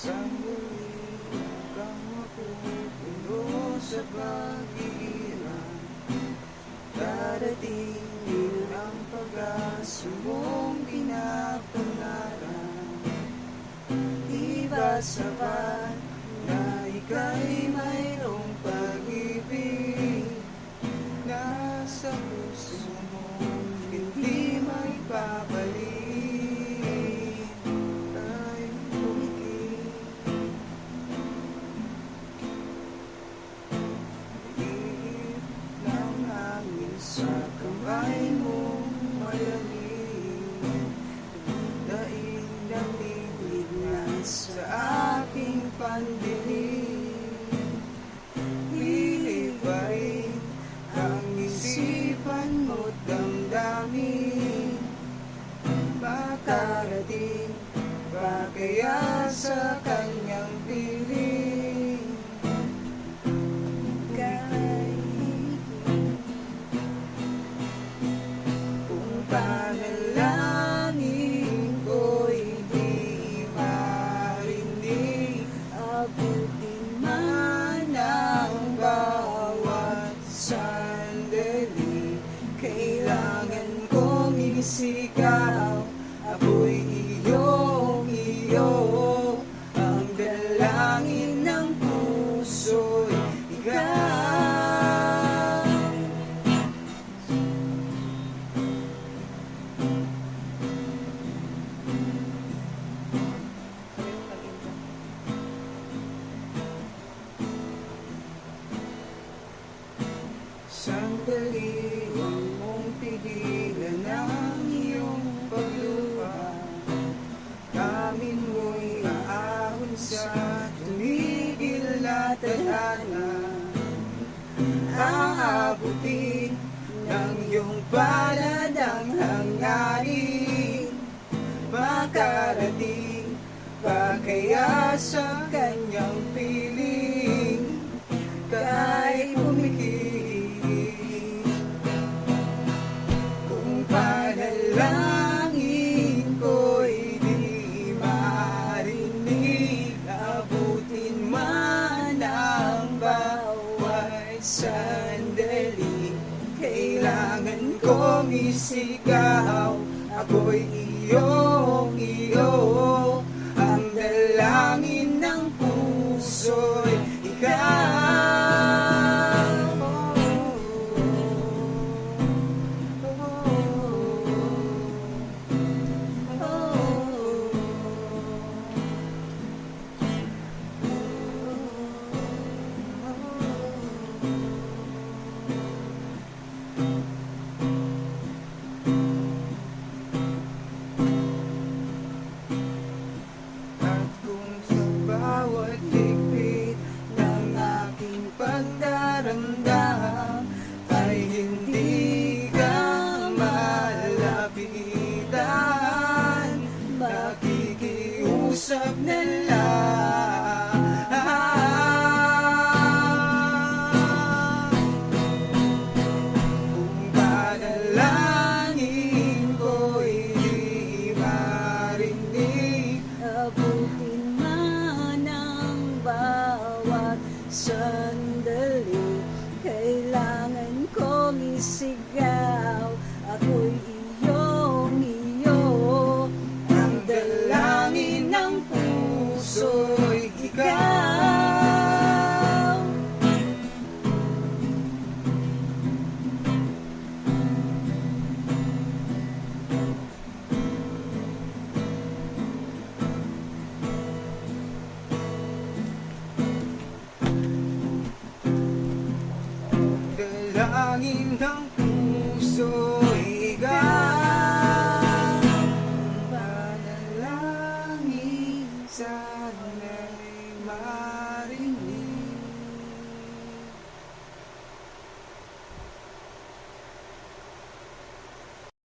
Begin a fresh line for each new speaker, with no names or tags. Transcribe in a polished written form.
Sangguni kang mapupuno sa pag-iirang. Darating din ang pag-asa mong pinapangarap. Di ba sapat na ika'y mayroong pag-ibig na sa puso mo hindi maipabalik? Ay pumikit, iip ng hangin sa kamay mong malamig. Daig ng liglig na sa aking pandinig. Pilit pa rin ang isipan mo't damdamin. Makarating ba kaya sa kanyang piling? Kahit kung panalangin ko'y di marinig, abutin man ang bawat sandali. Kailangan kong isigaw, ako'y iyo, ang dalangin ng puso'y ikaw. Sandali, huwag mong pigilan ang iyong pagluha. Damdamin mo'y aahon sa tumigil na tadhana. Aabutin ng iyong palad ang hangarin. Makarating pa kaya sa kanyang piling? Kahit pumikit, kung panalangin ko'y di marinig, abutin man ang bawat sandali. Kailangan kong isigaw, ako'y iyo, ang dalangin ng puso'y ikaw. At kung sa bawat higpit ng aking pagdaramdam ay hindi ka malapitan, makikiusap na lang. Kung panalangin ko'y di marinig, abutin man ang bawat sandali. Kailangan kong isigaw, ako'y iyo, ang dalangin ng puso'y ikaw. Dalangin ng